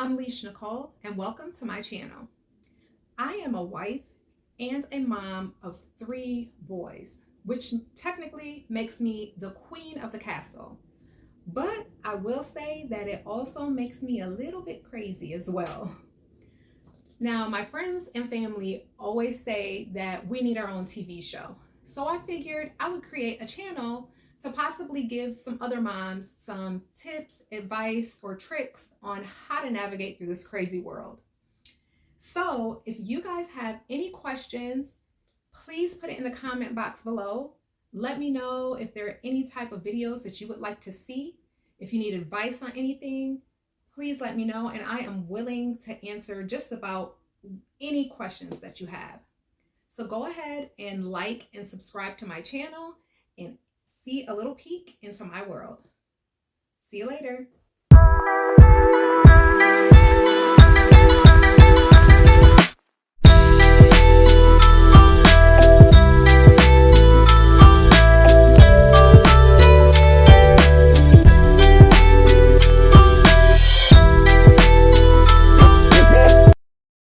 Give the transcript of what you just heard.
I'm Leash Nicole, and welcome to my channel. I am a wife and a mom of 3 boys, which technically makes me the queen of the castle. But I will say that it also makes me a little bit crazy as well. Now, my friends and family always say that we need our own TV show. So I figured I would create a channel to possibly give some other moms some tips, advice, or tricks on how to navigate through this crazy world. So if you guys have any questions, please put it in the comment box below. Let me know if there are any type of videos that you would like to see. If you need advice on anything, please let me know, and I am willing to answer just about any questions that you have. So go ahead and like and subscribe to my channel and see a little peek into my world. See you later.